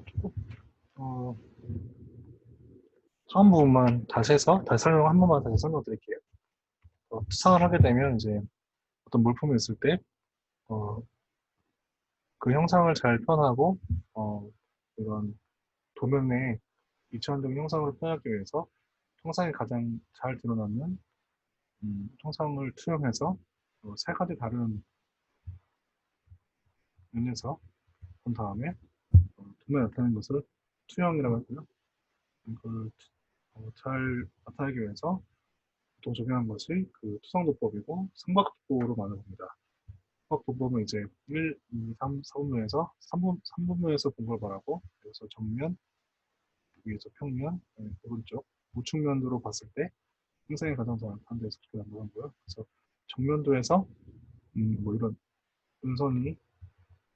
조금, 어, 처음 부분만 다시 해서 다시 설명 한 번만 다시 설명드릴게요. 투상을 하게 되면 이제 어떤 물품이 있을 때 어, 그 형상을 잘 표현하고 이런 도면에 입체환경 형상으로 표현하기 위해서 형상이 가장 잘 드러나는 형상을 투영해서 세 가지 다른 면에서 본 다음에 도면에 나타낸 것을 투영이라고 하고요. 이걸 잘 나타내기 위해서 보통 적용한 것이 그 투성도법이고 삼각도로 말합니다. 삼각도법은 이제 1, 2, 3, 4분면에서 3분면에서 본 걸 말하고, 그래서 정면, 위에서 평면, 오른쪽, 우측면도로 봤을 때 형상이 가장 잘 나타나서 그렇게 나타나고요. 그래서 정면도에서 뭐 이런 음선이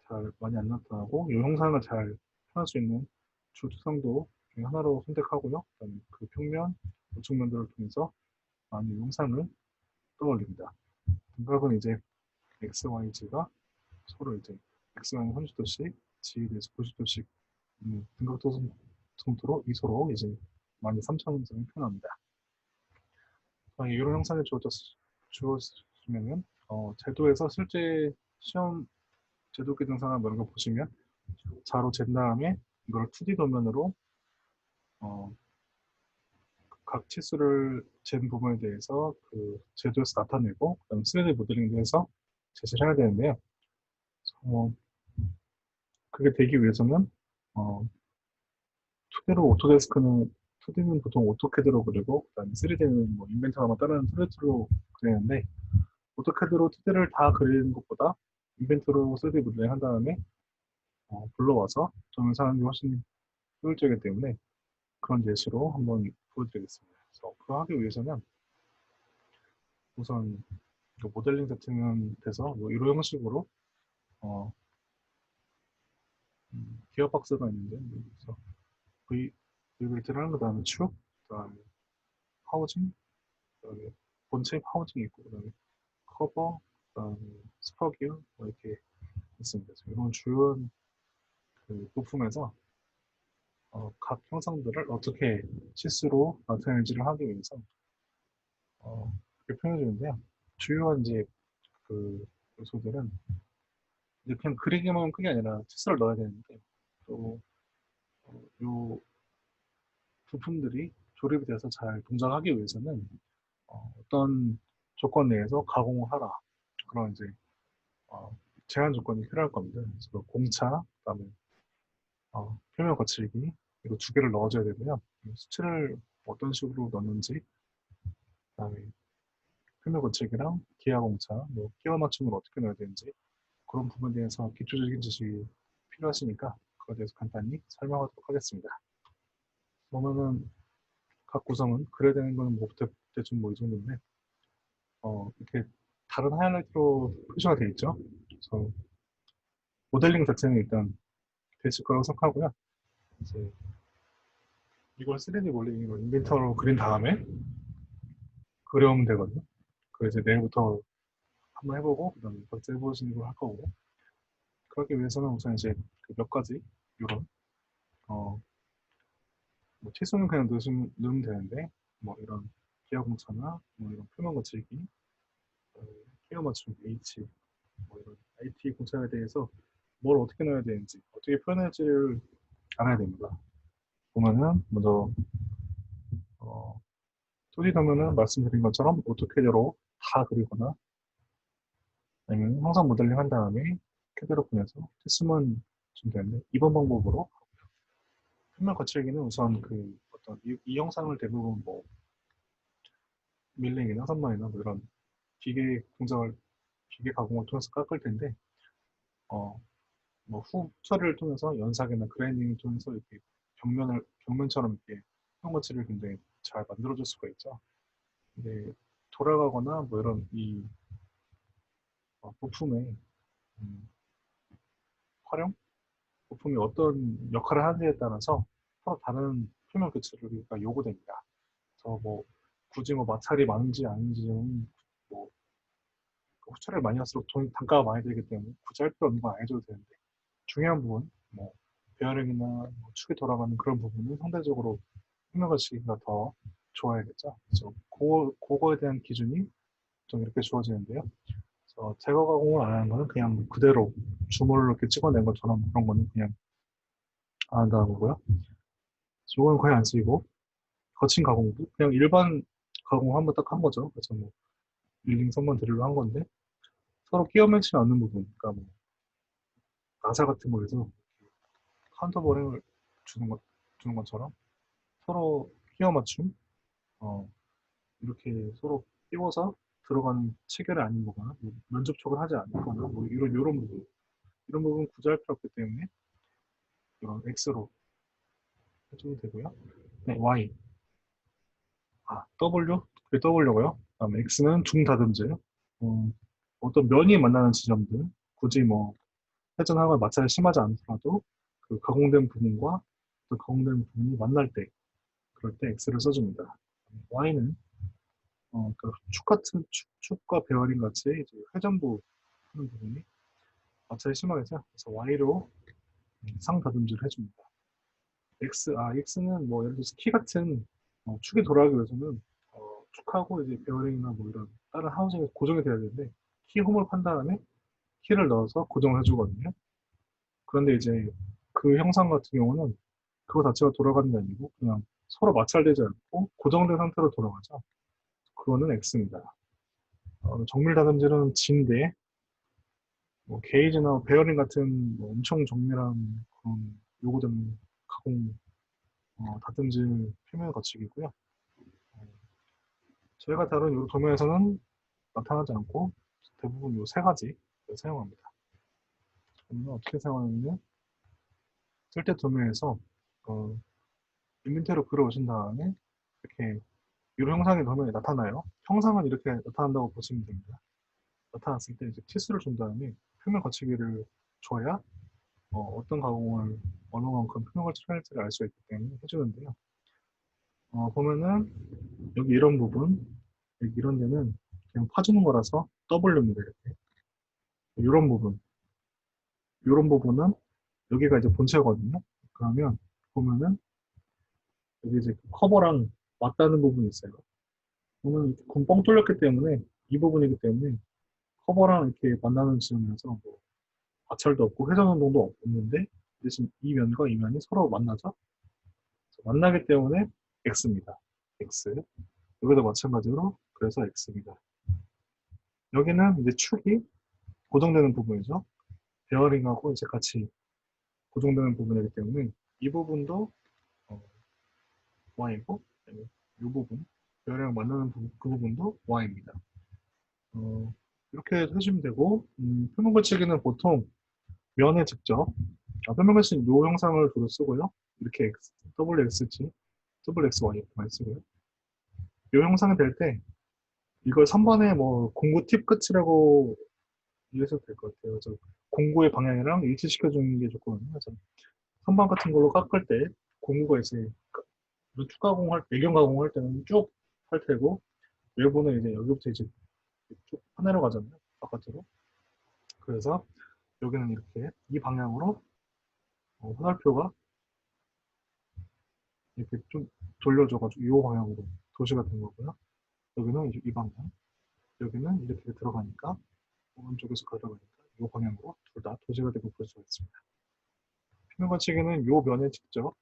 잘 많이 안 나타나고 이 형상을 잘 표현할 수 있는 주투성도 중에 하나로 선택하고요. 그다음에 그 평면, 우측면도를 통해서 많은 형상을 떠올립니다. 등각은 이제 x, y, z가 서로 이제 x, y는 30도씩, g에 대해서 90도씩 등각도성도로 이서로 이제 많이 3차원상을 표현합니다. 이런 형상이 주어지면은 제도에서 실제 시험 제도기 등산을 이런 거 보시면 자로 잰 다음에 이걸 2D 도면으로 어, 각 치수를 잰 부분에 대해서 그 제도에서 나타내고 그다음 3D 모델링을 해서 제시를 해야 되는데요. 어, 그게 되기 위해서는 어, 2D로 오토데스크는 2D는 보통 오토캐드로 그리고 그다음에 3D는 뭐 인벤터나 다른 툴로 그리는데 오토캐드로 2D를 다 그리는 것보다 인벤터로 3D 모델링 한 다음에 불러와서 정면사하는 게 훨씬 효율적이기 때문에 그런 예시로 한번 보여드리겠습니다. 그래서 그거 하기 위해서는 우선 모델링 세팅은 돼서 뭐 이런 형식으로 어, 기어박스가 있는데 그래서 V벨트를 하는 그 다음에 축, 그 다음에 하우징, 그 다음에 본체 하우징이 있고 그 다음에 커버, 그 다음에 스퍼기어 뭐 이렇게 있습니다. 그래서 이런 주요 그 부품에서 각 형상들을 어떻게 치수로 나타낼지를 하기 위해서 이렇게 표현해 주는데요. 주요한 이제 그 요소들은 이제 그냥 그리기만 하면 그게 아니라 치수를 넣어야 되는데 또 요 부품들이 조립이 돼서 잘 동작하기 위해서는 떤 조건 내에서 가공을 하라 그런 이제 어, 제한 조건이 필요할 겁니다. 그래서 공차, 그다음에 표면 거칠기 이거 두 개를 넣어줘야 되고요. 수치를 어떤 식으로 넣는지, 그다음에 표면 거칠기랑 기하 공차, 뭐 끼워 맞춤을 어떻게 넣어야 되는지 그런 부분에 대해서 기초적인 지식이 필요하시니까 그거에 대해서 간단히 설명하도록 하겠습니다. 보면은 각 구성은 그려야 되는 거는 뭐 대충 뭐 이 정도인데 이렇게 다른 하이라이트로 표시가 되어 있죠. 그래서 모델링 자체는 일단 되실 거라고 생각하고요. 이제 이걸 3D 모델링으로 인벤터로 그린 다음에 그려오면 되거든요. 그래서 이제 내일부터 한번 해보고 그다음에 각자 해보시는 걸 할 거고 그러기 위해서는 우선 이제 그몇 가지 이런 뭐 치수는 그냥 넣으면 되는데 뭐 이런 기하 공차나 뭐 이런 표면 거칠기, 끼워 맞춤 H, 뭐 이런 IT 공차에 대해서 뭘 어떻게 넣어야 되는지 어떻게 표현할지를 알아야 됩니다. 보면은 먼저 2D 도면은 말씀드린 것처럼 오토캐드로 다 그리거나 아니면 형상 모델링 한 다음에 캐드로 보내서 테스트만 주면 되는데 이번 방법으로 표면 거칠기는 우선 그 어떤 이 영상을 대부분 뭐 밀링이나 선반이나 뭐 이런 기계 가공을 통해서 깎을 텐데 뭐 후처리를 통해서 연삭이나 그라인딩을 통해서 이렇게 벽면처럼 이렇게 표면 거칠을 굉장히 잘 만들어줄 수가 있죠. 근데 돌아가거나 뭐 이런 이 부품의 음, 활용 부품이 어떤 역할을 하느냐에 따라서 서로 다른 표면 교체가 요구됩니다. 그래서 뭐 굳이 뭐 마찰이 많은지 아닌지는 뭐 후처리를 많이 할수록 단가가 많이 들기 때문에 굳이 할 필요 없는 건 안 해줘도 되는데 중요한 부분 뭐 베어링이나 뭐 축이 돌아가는 그런 부분은 상대적으로 평면거치기가 더 좋아야겠죠. 그래서 그거에 대한 기준이 좀 이렇게 주어지는데요. 그래서 제거 가공을 안 하는 거는 그냥 그대로 주물로 이렇게 찍어낸 것처럼 그런 거는 그냥 안 한다는 거고요. 이거는 거의 안 쓰이고 거친 가공도 그냥 일반 가공 한번 딱 한 거죠. 그래서 뭐 밀링 선만 드릴로 한 건데 서로 끼워 매치지 않는 부분, 그러니까 뭐 나사 같은 거에서 카운터 버링을 주는 것처럼 서로 끼워 맞춤, 어, 이렇게 서로 끼워서 들어가는 체결이 아닌 거거나 뭐 면접촉을 하지 않거나 뭐 이런 부분 굳이 할 필요 없기 때문에 이런 X로 해주면 되고요. 네, Y, W, 그게 W고요. 그다음에 X는 중다듬질. 어떤 면이 만나는 지점들, 굳이 뭐 회전하거나 마찰이 심하지 않더라도 그 가공된 부분과 또 가공된 부분이 만날 때, 그럴 때 X를 써줍니다. Y는 그 축과 베어링 같이 이제 회전부 하는 부분이 마찰이 심하겠죠. 그래서 Y로 상다듬질을 해줍니다. X는 뭐 예를 들어서 키 같은 축이 돌아가기 위해서는 축하고 이제 베어링이나 뭐 이런 다른 하우징이 고정이 돼야 되는데 키 홈을 판 다음에 키를 넣어서 고정을 해주거든요. 그런데 이제 그 형상 같은 경우는 그거 자체가 돌아가는 게 아니고 그냥 서로 마찰되지 않고 고정된 상태로 돌아가죠. 그거는 X입니다. 정밀 다듬질은 G인데 뭐 게이지나 베어링 같은 뭐 엄청 정밀한 그런 요구되는 가공 다듬질 표면 거치기고요. 저희가 다룬 이 도면에서는 나타나지 않고 대부분 이 세 가지 사용합니다. 그러면 어떻게 사용하냐면 쓸때 도면에서 어, 인벤토리로 그려오신 다음에 이렇게 이런 형상이 도면에 나타나요. 형상은 이렇게 나타난다고 보시면 됩니다. 나타났을 때 이제 치수를 준 다음에 표면 거치기를 줘야 떤 가공을 어느 만큼 표면 거치를 할지를 알 수 있기 때문에 해주는데요. 보면은 여기 이런 부분, 여기 이런 데는 그냥 파주는 거라서 W입니다. 이렇게. 이런 부분은 여기가 이제 본체거든요. 그러면 보면은 여기 이제 커버랑 맞닿는 부분이 있어요. 그러면 뻥 뚫렸기 때문에 이 부분이기 때문에 커버랑 이렇게 만나는 지점에서 뭐 마찰도 없고 회전 운동도 없는데 대신 이 면과 이 면이 서로 만나죠. 만나기 때문에 X입니다. X. 여기도 마찬가지로 그래서 X입니다. 여기는 이제 축이 고정되는 부분이죠. 베어링하고 이제 같이 고정되는 부분이기 때문에 이 부분도 Y이고 이 부분 베어링을 만나는 그 부분도 Y입니다. 이렇게 해주면 되고 표면 거치기는 보통 면에 직접 표면 거치는 이 형상을 주로 쓰고요. 이렇게 WXG, WXY 많이 쓰고요. 이 형상이 될 때 이걸 3번에 뭐 공구 팁 끝이라고 이해해도 될 것 같아요. 그래서 공구의 방향이랑 일치시켜 주는 게 좋거든요. 그래서 3번 같은 걸로 깎을 때 공구가 이제 축 가공할 배경 가공할 때는 쭉 할 테고 외부는 이제 여기부터 이제 쭉 하내러 가잖아요. 바깥으로. 그래서 여기는 이렇게 이 방향으로 화살표가 이렇게 좀 돌려줘가지고 이 방향으로 도시가 된 거고요. 여기는 이제 이 방향, 여기는 이렇게 들어가니까 오른쪽에서 들어가니까 이 방향으로 둘 다 도시가 되고 볼 수가 있습니다. 표면 거치기는 이 면에 직접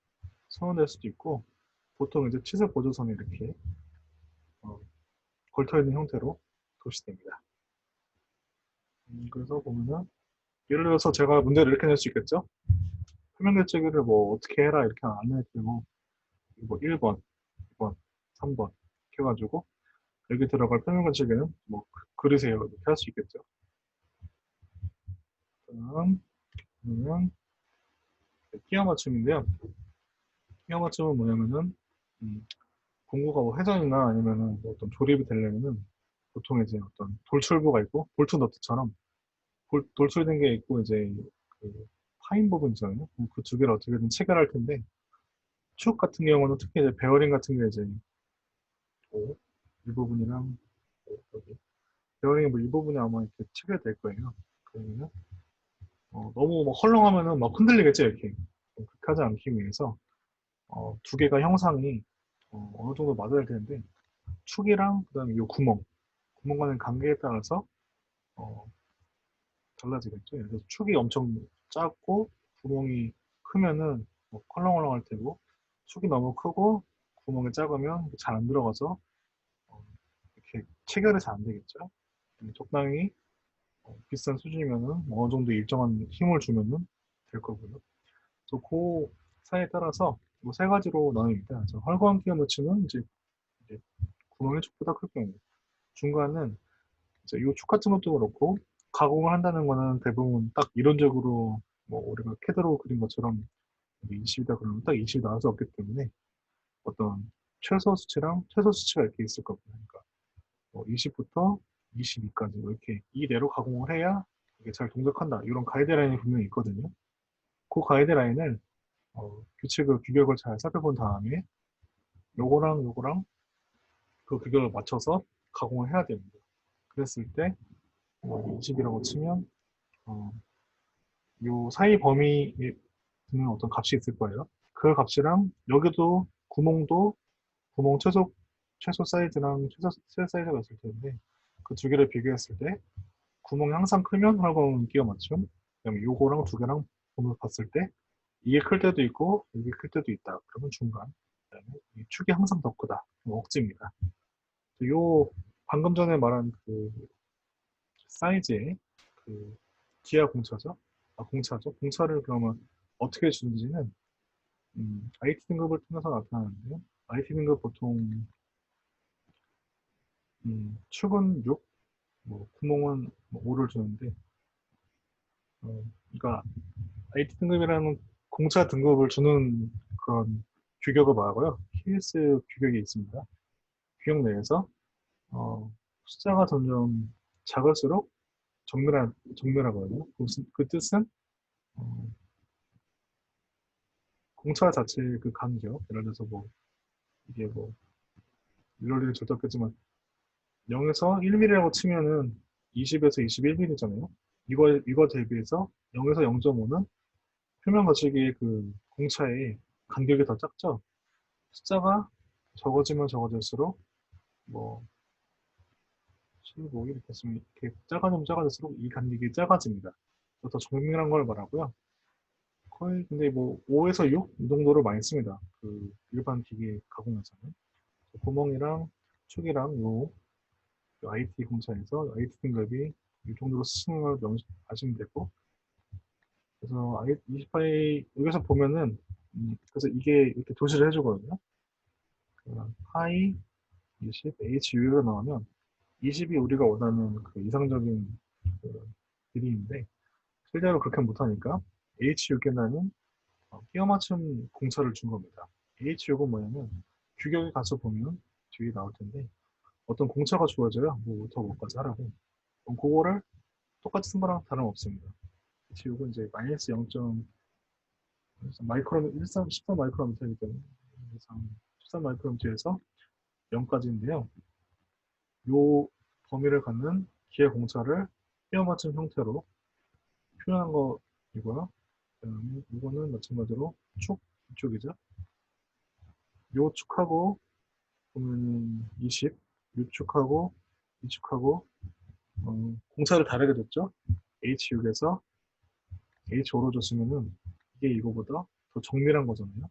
선언될 수도 있고 보통 이제 치수 보조선이 이렇게 걸터 있는 형태로 도시됩니다. 그래서 보면은 예를 들어서 제가 문제를 이렇게 낼 수 있겠죠? 표면 거치기를 뭐 어떻게 해라 이렇게 안 해도 뭐 1번, 2번, 3번 이렇게 해가지고 여기 들어갈 표면 거치기는 뭐 그리세요 이렇게 할 수 있겠죠. 그러면 끼워 맞춤인데요. 끼워 맞춤은 뭐냐면은 공구가 뭐 회전이나 아니면은 뭐 어떤 조립이 되려면은 보통 이제 어떤 돌출부가 있고 볼트 너트처럼 돌출된 게 있고 이제 그 파인 부분 있잖아요. 그 두 개를 어떻게든 체결할 텐데 축 같은 경우는 특히 이제 베어링 같은 게 이제 이 부분이랑 여기 베어링의 뭐 이 부분이 아마 이렇게 체결될 거예요. 그러면 너무 막 헐렁하면은 막 흔들리겠죠 이렇게. 좀 극하지 않기 위해서 두 개가 형상이 느 정도 맞아야 되는데 축이랑 그다음에 이 구멍 간의 관계에 따라서 어, 달라지겠죠. 예를 들어서 축이 엄청 작고 구멍이 크면은 뭐 컬렁컬렁 할 테고 축이 너무 크고 구멍이 작으면 잘 안 들어가서 이렇게 체결이 잘 안 되겠죠. 적당히 비싼 수준이면은 뭐 어느 정도 일정한 힘을 주면은 될 거고요. 그래서 그 사이에 따라서 뭐 세 가지로 나뉩니다. 헐거운 끼워 넣치면 이제 구멍이 축보다 클 경우, 중간은 이제 이축 같은 것도 그렇고 가공을 한다는 거는 대부분 딱 이론적으로 뭐 우리가 캐드로 그린 것처럼 20이다 그러면 딱 20이 나올 수 없기 때문에 어떤 최소 수치랑 최소 수치가 이렇게 있을 겁니다. 그러니까 뭐 20부터 22까지 이렇게 이대로 가공을 해야 이게 잘 동작한다. 이런 가이드라인이 분명히 있거든요. 그 가이드라인을 규칙을 규격을 잘 살펴본 다음에 요거랑 그 규격을 맞춰서 가공을 해야 됩니다. 그랬을 때 20이라고 치면 요 사이 범위에 드는 어떤 값이 있을 거예요. 그 값이랑 여기도 구멍 최소 사이즈랑 최소 사이즈가 있을 텐데 그 두 개를 비교했을 때 구멍이 항상 크면 활광은 끼워 맞춤. 그다음에 요거랑 두 개랑 보면 봤을 때 이게 클 때도 있고 이게 클 때도 있다. 그러면 중간. 그다음에 이 축이 항상 더 크다. 억지입니다. 요 방금 전에 말한 그 사이즈의 그 기하 공차죠. 공차죠. 공차를 그러면 어떻게 주는지는 IT 등급을 통해서 나타나는데요. IT 등급 보통 축은 6, 뭐 구멍은 뭐 5를 주는데 그러니까 IT 등급이라는 공차 등급을 주는 그런 규격을 말하고요. KS 규격이 있습니다. 규격 내에서 숫자가 점점 작을수록 정밀하거든요. 그 뜻은 어, 공차 자체의 그 간격, 예를 들어서 뭐 이게 뭐 일러리는 절대 없겠지만 0에서 1mm라고 치면은 20에서 21mm잖아요. 이거 대비해서 0에서 0.5는 표면 거치기의 그 공차의 간격이 더 작죠. 숫자가 적어지면 적어질수록 뭐 15, 이렇게 했으면 이렇게 작아지면 작아질수록 이 간격이 작아집니다. 더 정밀한 걸 말하고요. 거의 근데 뭐 5에서 6 이 정도를 많이 씁니다. 그 일반 기계 가공에서는 구멍이랑 축이랑 요 IT 공차에서 IT 등급이 이 정도로 쓰시는 걸 아시면 되고 그래서 28 여기서 보면은 그래서 이게 이렇게 도시를 해주거든요. 하이 20 HU가 나오면 20이 우리가 원하는 그 이상적인 그 길이인데 실제로 그렇게 못하니까 HU계단은 끼워 맞춤 공차를 준 겁니다. HU가 뭐냐면 규격의 값을 보면 뒤에 나올 텐데 어떤 공차가 주어져요. 뭐부터 뭐까지 하라고. 그럼 그거를 똑같이 쓴 거랑 다름없습니다. HU가 이제 마이너스 0. 마이크로 13 마이크로미터이기 때문에 13 마이크로미터에서 0까지인데요. 요 범위를 갖는 기회 공차를 끼워 맞춘 형태로 표현한 거이고요. 그다음에 이거는 마찬가지로 이쪽이죠. 요 축하고 보면은 20, 요 축하고 이 축하고 공차를 다르게 줬죠. H6에서 H5로 줬으면은 이게 이거보다 더 정밀한 거잖아요.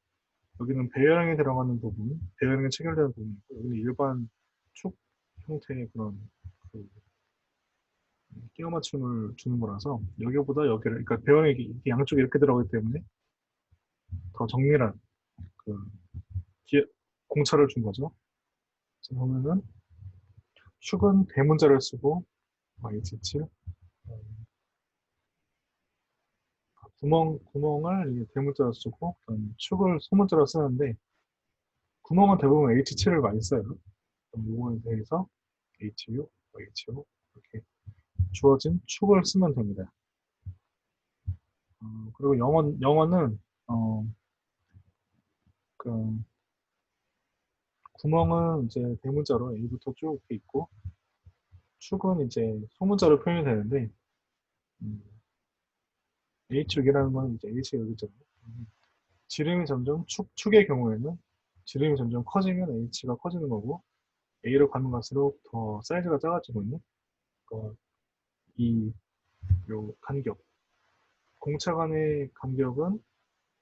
여기는 배열형에 들어가는 부분, 배열형에 체결되는 부분이 있고 여기는 일반 축 형태의 그런 그 끼워 맞춤을 주는 거라서 여기보다 여기를 그러니까 배열형이 이렇게 양쪽에 이렇게 들어가기 때문에 더 정밀한 그 공차를 준 거죠. 그래서 보면은 축은 대문자를 쓰고 H7 구멍을 이게 대문자로 쓰고 축을 소문자로 쓰는데 구멍은 대부분 H7을 많이 써요. 이거에 대해서 HU, HO 이렇게 주어진 축을 쓰면 됩니다. 그리고 영어는 그 구멍은 이제 대문자로 A부터 쭉 이렇게 있고 축은 이제 소문자로 표현이 되는데 H축이라는 건 이제 H가 여기 있잖아요. 지름이 점점 축의 경우에는 지름이 점점 커지면 h가 커지는 거고 a로 가면 갈수록 더 사이즈가 작아지거든요. 그러니까 이 요 간격, 공차 간의 간격은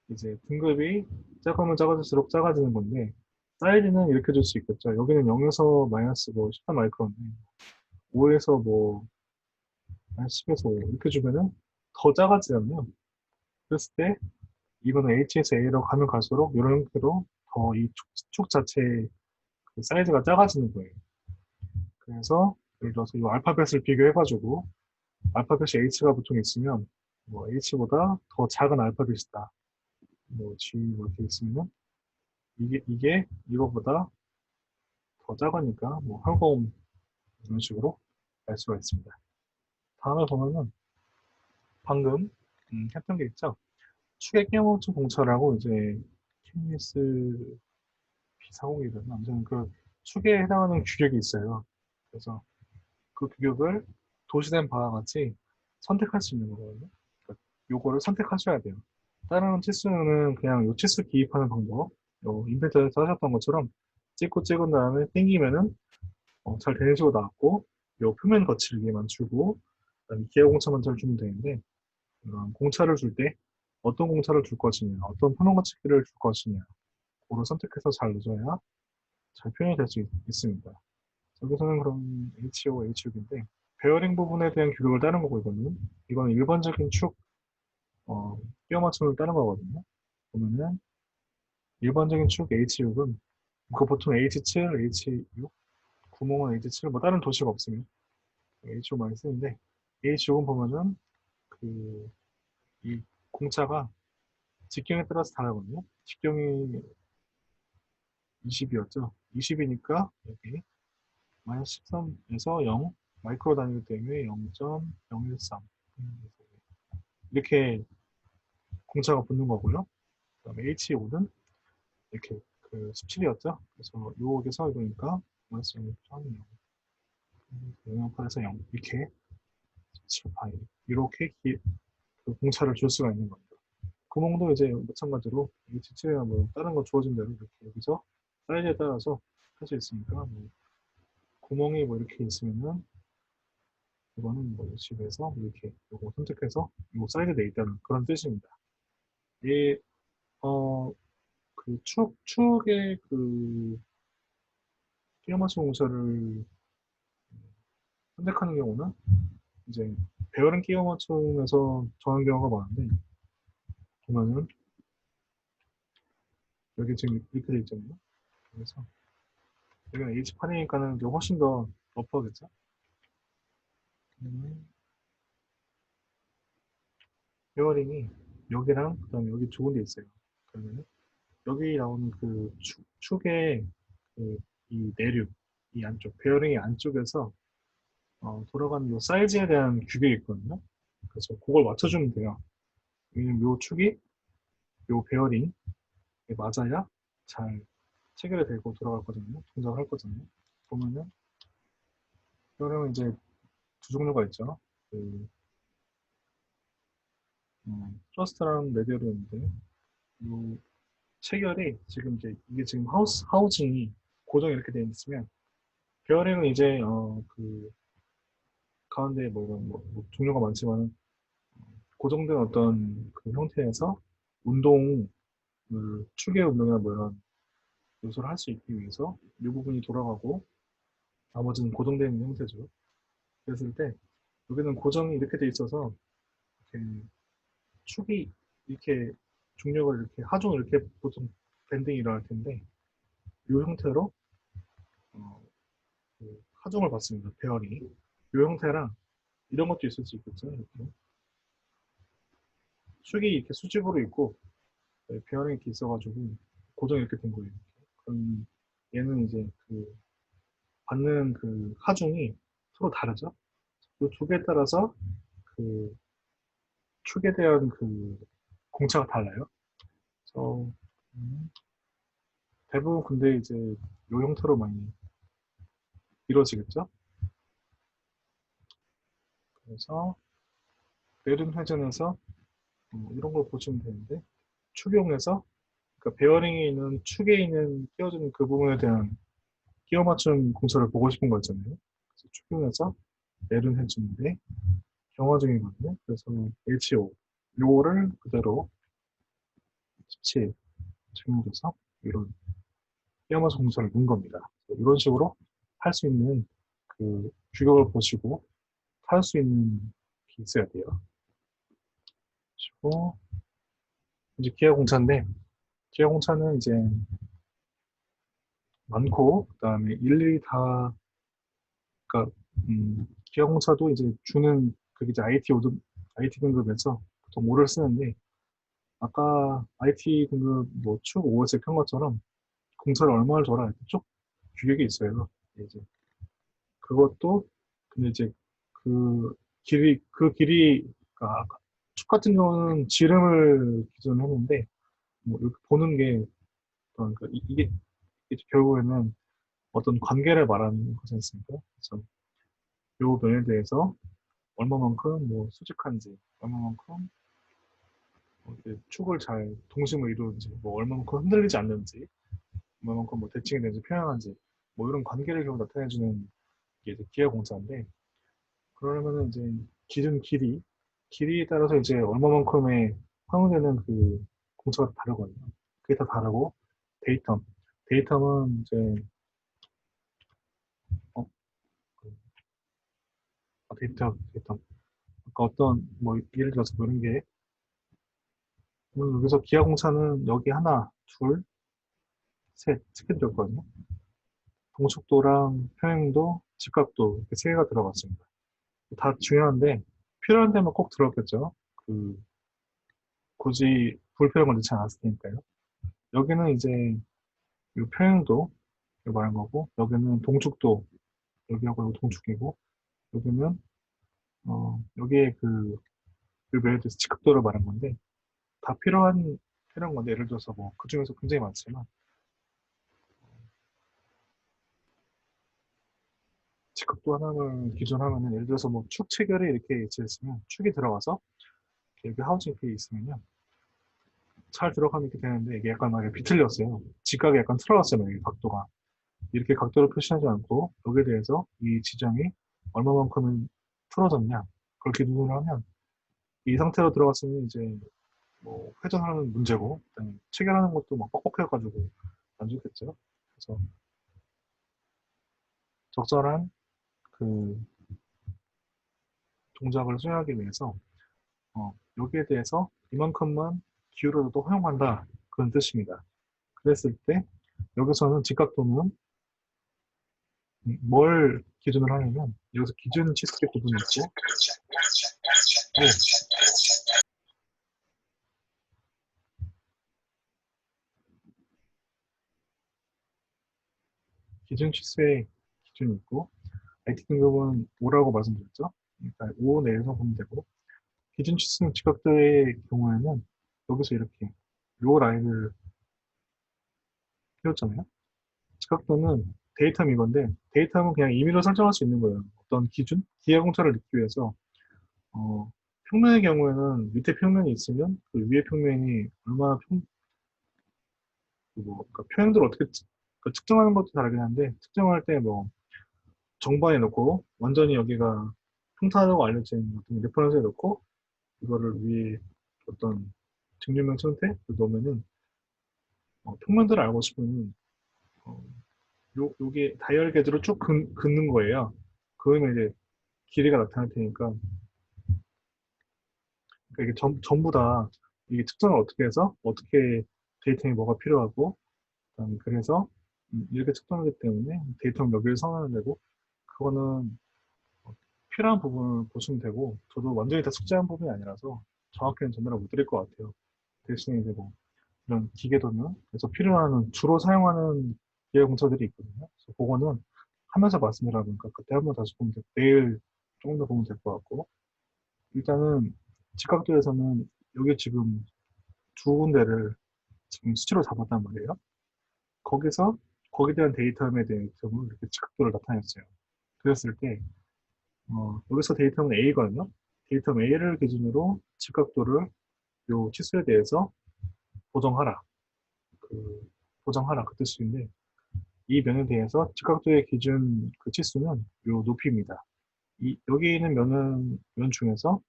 이제 등급이 작으면 작아질수록 작아지는 건데 사이즈는 이렇게 줄 수 있겠죠. 여기는 0에서 마이너스 뭐 13 마이크론인데 5에서 뭐 10에서 5 이렇게 주면은 더 작아지잖아요. 그랬을 때 이거는 h에서 a로 가면 갈수록 이런 형태로 더 이 축 자체의 그 사이즈가 작아지는 거예요. 그래서 예를 들어서 이 알파벳을 비교해가지고 알파벳이 h가 보통 있으면 뭐 h보다 더 작은 알파벳이다. 뭐 g 뭐 이렇게 있으면 이게 이거보다 더 작으니까 뭐 항공 이런 식으로 알 수가 있습니다. 다음에 보면은 방금 했던 게 있죠. 축의 끼워맞춤 공차라고 이제 KBS B401이라나 아무튼 그 축에 해당하는 규격이 있어요. 그래서 그 규격을 도시된 바와 같이 선택할 수 있는 거거든요. 그러니까 요거를 선택하셔야 돼요. 다른 치수는 그냥 요 치수 기입하는 방법, 요 인벤터리에서 하셨던 것처럼 찍은 다음에 땡기면은 잘 되는 식으로 나왔고 요 표면 거칠기만 주고 그다음에 기하 공차만 잘 주면 되는데 공차를 줄 때 어떤 공차를 줄 것이냐, 어떤 표면 거칠기를 줄 것이냐, 그걸 선택해서 잘 넣어줘야 잘 표현이 될 수 있습니다. 여기서는 그럼 HO, HU인데 베어링 부분에 대한 규격을 따른 거고 이거는 일반적인 축 끼워 맞춤을 따른 거거든요. 보면은 일반적인 축 HU는 그 보통 H7, H6 구멍은 H7 뭐 다른 도시가 없으면 HO 많이 쓰는데 HU는 보면은 그 이 공차가 직경에 따라서 다르거든요. 직경이 20이었죠. 20이니까 여기 마이너스 13에서 0 마이크로 단위이기 때문에 0.013 이렇게 공차가 붙는 거고요. 그 다음에 H5는 이렇게 그 17이었죠. 그래서 요기서 이거니까 마이너스 0.0 0.8에서 0 이렇게 17파이 이렇게 그 공차를 줄 수가 있는 겁니다. 구멍도 이제 마찬가지로 H7이나 뭐 다른 거 주어진 대로 이렇게 여기서 사이즈에 따라서 할 수 있으니까 뭐 구멍이 뭐 이렇게 있으면은 이거는 뭐 집에서 이렇게 요거 선택해서 요 사이즈 돼 있다는 그런 뜻입니다. 이, 그 축의 그 끼워 맞춤 공차를 선택하는 경우는 이제 베어링 끼워 맞춤에서 정하는 경우가 많은데 보면은 여기 지금 이렇게 돼 있잖아요. 그래서 여기는 H8이니까는 훨씬 더 러프하겠죠. 베어링이 여기랑 그다음에 여기 좋은 데 있어요. 그러면 여기 나오는 그 축의 그 이 내륙, 이 안쪽, 베어링의 안쪽에서 돌아가는 요 사이즈에 대한 규격이 있거든요. 그래서 그걸 맞춰주면 돼요. 왜냐면 요 축이 요 베어링에 맞아야 잘 체결이 되고 돌아가거든요. 동작을 할 거잖아요. 보면은 베어링은 이제 두 종류가 있죠. 그 트러스트랑 레디얼이 있는데 요 체결이 지금 이제 이게 지금 하우징이 고정이 이렇게 되어 있으면 베어링은 이제 그 가운데 뭐 이런 뭐 종류가 많지만 고정된 어떤 그 형태에서 운동 축의 운동이나 뭐 이런 요소를 할 수 있기 위해서 이 부분이 돌아가고 나머지는 고정되어 있는 형태죠. 그랬을 때 여기는 고정이 이렇게 돼 있어서 이렇게 축이 이렇게 중력을 이렇게 하중을 이렇게 보통 밴딩이 일어날 텐데 이 형태로 어, 그 하중을 받습니다. 배열이 이 형태랑 이런 것도 있을 수 있겠죠. 이렇게 축이 이렇게 수직으로 있고 배열이 이렇게 있어가지고 고정이 이렇게 된 거예요. 그럼 얘는 이제 그 받는 그 하중이 서로 다르죠. 이 두 개에 따라서 그 축에 대한 그 공차가 달라요. 그래서 대부분 근데 이제 이 형태로 많이 이루어지겠죠. 그래서 내림 회전에서 이런 걸 보시면 되는데 축용해서 그러니까 베어링에 있는 축에 있는 끼워주는 그 부분에 대한 끼워 맞춘 공처를 보고 싶은 거잖아요. 그래서 축용해서 L은 해주는데 경화중이거든요. 그래서 HO 요거를 그대로 17 적용해서 이런 끼워 맞춘 공처를 넣은 겁니다. 이런 식으로 할 수 있는 그 규격을 보시고 할 수 있는 게 있어야 돼요. 그리고 이제 기아 공차인데 기아 공차는 이제 많고 그다음에 일일이 다 그러니까 기아 공차도 이제 주는 그게 이제 IT 등급에서 보통 5를 쓰는데 아까 IT 등급 뭐축 5에서 편 것처럼 공차를 얼마를 줘라 이렇게 쭉 규격이 있어요. 이제 그것도 근데 이제 그 길이가 축 같은 경우는 지름을 기준으로 했는데 뭐 이렇게 보는 게 그러니까 이게 결국에는 어떤 관계를 말하는 거지 않습니까? 그래서 요 면에 대해서 얼마만큼 뭐 수직한지, 얼마만큼 뭐 이렇게 축을 잘 동심을 이루는지, 뭐 얼마만큼 흔들리지 않는지, 얼마만큼 뭐 대칭이 되는지 평행한지, 뭐 이런 관계를 결국 나타내주는 게 이제 기하 공차인데 그러려면은 이제 기준 길이에 따라서 이제 얼마만큼의 활용되는 그 공차가 다르거든요. 그게 다 다르고 데이텀은 이제 어, 데이터. 그러니까 어떤 뭐 예를 들어서 뭐 이런 게 여기서 기아공차는 여기 하나, 둘, 셋 이렇게 들었거든요. 동속도랑 평행도, 직각도 이렇게 세 개가 들어갔습니다. 다 중요한데 필요한 데만 꼭 들어갔겠죠. 그 굳이 불필요한 건 넣지 않았을 테니까요. 여기는 이제 이 평행도 말한 거고 여기는 동축도 여기하고 여기 동축이고 여기는 여기에 그 예를 들어서 직각도를 말한 건데 다 필요한 건데 예를 들어서 뭐 그 중에서 굉장히 많지만 직각도 하나를 기준으로 하면은 예를 들어서 뭐 축 체결이 이렇게 있으면 축이 들어가서 이렇게 하우징 이 있으면요 잘 들어가면 이렇게 되는데 이게 약간 막 비틀렸어요. 직각이 약간 틀어졌어요. 이게 각도가 이렇게 각도를 표시하지 않고 여기에 대해서 이 지점이 얼마만큼은 틀어졌냐 그걸 기준으로 하면 이 상태로 들어갔으면 이제 뭐 회전하는 문제고 그다음에 체결하는 것도 막 뻑뻑해가지고 안 좋겠죠. 그래서 적절한 그 동작을 수행하기 위해서 여기에 대해서 이만큼만 기울여도 허용한다. 그런 뜻입니다. 그랬을 때 여기서는 직각도는 뭘 기준으로 하냐면 여기서 기준 치수의 부분이 있고 네, 기준 치수의 기준이 있고 IT 등급은 5라고 말씀드렸죠. 그러니까 5 내에서 보면 되고 기준 치수는 직각도의 경우에는 여기서 이렇게 요 라인을 띄웠잖아요. 직각도는 데이터는 이건데 데이터는 그냥 임의로 설정할 수 있는 거예요. 어떤 기준, 기하 공차를 넣기 위해서 평면의 경우에는 밑에 평면이 있으면 그 위에 평면이 얼마나 그러니까 평행도를 어떻게 그러니까 측정하는 것도 다르긴 한데 측정할 때 뭐 정반에 놓고 완전히 여기가 평탄하다고 알려진 어떤 레퍼런스에 놓고 이거를 위에 어떤 증류면 형태 놓으면은 평면도를 알고 싶으면 어, 요게 다이얼 궤도로 쭉 긋는 거예요. 그러면 이제 길이가 나타날 테니까 그러니까 이게 전부 다 이게 측정을 어떻게 해서 어떻게 데이터에 뭐가 필요하고 그래서 이렇게 측정하기 때문에 데이터는 여기를 선언하는 되고 그거는 필요한 부분을 보시면 되고 저도 완전히 다 숙제한 부분이 아니라서 정확히는 전달을 못 드릴 것 같아요. 대신에 이제 뭐 이런 기계도는 그래서 필요한 주로 사용하는 기계 공차들이 있거든요. 그래서 그거는 하면서 말씀드리라니까 그때 한번 다시 보면 내일 조금 더 보면 될 것 같고 일단은 직각도에서는 여기 지금 두 군데를 지금 수치로 잡았단 말이에요. 거기서 거기에 대한 데이터에 대한 점을 이렇게 직각도를 나타냈어요. 그랬을 때 여기서 데이터는 A거든요. 데이터 A를 기준으로 직각도를 요 치수에 대해서 보정하라. 보장하라 그 뜻인데 이 면에 대해서 직각도의 기준 그 치수는 요 높이입니다. 여기 있는 면 중에서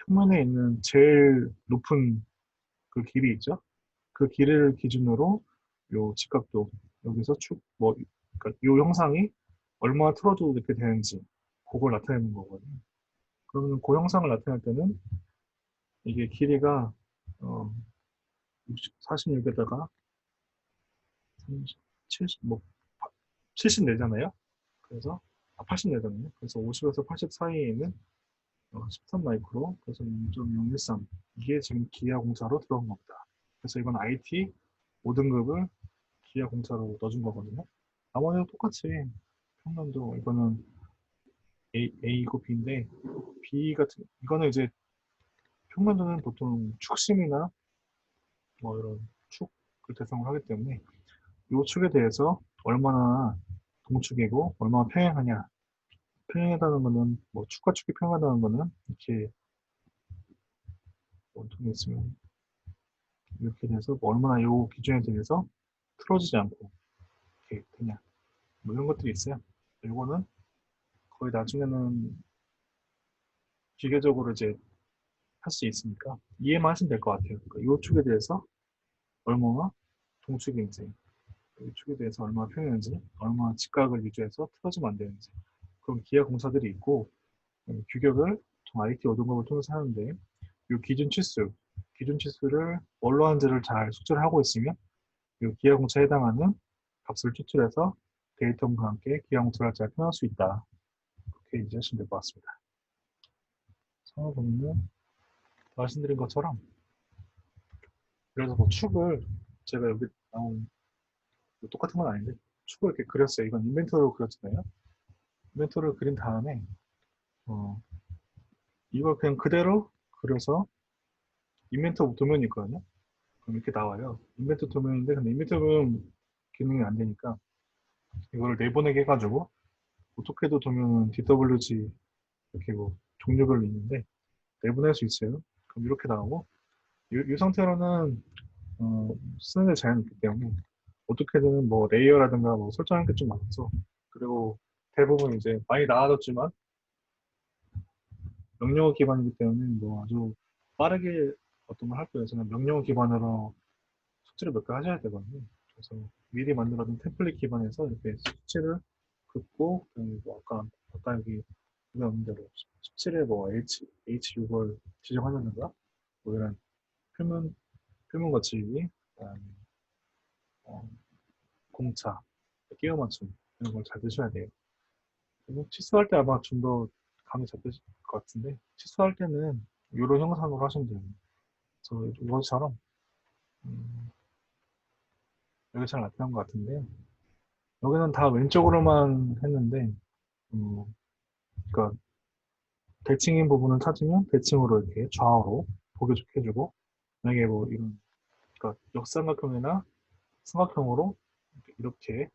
평면에 있는 제일 높은 그 길이 있죠? 그 길이를 기준으로 요 직각도 여기서 그러니까 요 형상이 얼마나 틀어도 이렇게 되는지 그걸 나타내는 거거든요. 그러면 그 형상을 나타낼 때는 이게 길이가 46에다가 70, 74잖아요. 그래서 84잖아요. 그래서 50에서 80 사이에 있는 13 마이크로, 그래서 0.013 이게 지금 기아 공차로 들어간 겁니다. 그래서 이건 IT 5등급을 기아 공차로 넣어준 거거든요. 나머지도 똑같이 평면도 이거는 A이고 B인데 B 같은 이거는 이제 평면도는 보통 축심이나 뭐 이런 축을 대상으로 하기 때문에 이 축에 대해서 얼마나 동축이고 얼마나 평행하냐 평행하다는 거는 뭐 축과 축이 평행하다는 거는 이렇게 원통이 있으면 이렇게 돼서 뭐 얼마나 이 기준에 대해서 틀어지지 않고 이렇게 되냐 뭐 이런 것들이 있어요. 이거는 거의 나중에는 기계적으로 이제 할 수 있으니까 이해만 하시면 될 것 같아요. 그러니까 이 축에 대해서 얼마나 동축인지, 이 축에 대해서 얼마나 평행인지, 얼마나 직각을 유지해서 틀어지면 안 되는지 그런 기하 공사들이 있고 규격을 보통 IT 오등급을 통해서 하는데 이 기준 치수를 뭘로 하는지를 잘 숙지를 하고 있으면 이 기하 공차에 해당하는 값을 추출해서 데이터과 함께 기하 공차를 잘 표현할 수 있다. 그렇게 이해하시면 될 것 같습니다. 상호 보면은 말씀드린 것처럼 그래서 뭐 축을 제가 여기 나온 똑같은 건 아닌데 축을 이렇게 그렸어요. 이건 인벤토로 그렸잖아요. 인벤토를 그린 다음에 이걸 그냥 그대로 그려서 인벤토 도면이 있거든요. 그럼 이렇게 나와요. 인벤토 도면인데 근데 인벤토 도면 기능이 안 되니까 이거를 내보내게 해가지고 어떻게도 도면은 DWG 이렇게 뭐 종류별로 있는데 내보낼 수 있어요. 그럼 이렇게 나오고 이 상태로는 쓰는 데 제한이 있기 때문에 어떻게든 뭐 레이어라든가 뭐 설정할 게 좀 많아서 그리고 대부분 이제 많이 나아졌지만 명령어 기반이기 때문에 뭐 아주 빠르게 어떤 걸 할 거예요. 저는 명령어 기반으로 숙지를 몇 개 하셔야 되거든요. 그래서 미리 만들어둔 템플릿 기반에서 이렇게 숙지를 긋고 뭐 아까 여기 나온 대로 17에 뭐 H6을 지정하는가 뭐 이런 표면 거치기 그다음에 어, 공차 끼워 맞춤 이런 걸 잘 드셔야 돼요. 그리고 치수할 때 아마 좀 더 감이 잡히실 것 같은데 치수할 때는 이런 형상으로 하시면 돼요. 그래서 이것처럼 음, 여기 잘 나타난 것 같은데요. 여기는 다 왼쪽으로만 했는데 그러니까 대칭인 부분을 찾으면 대칭으로 이렇게 좌우로 보기 좋게 해주고 만약에 뭐 이런 그러니까 역삼각형이나 삼각형으로 이렇게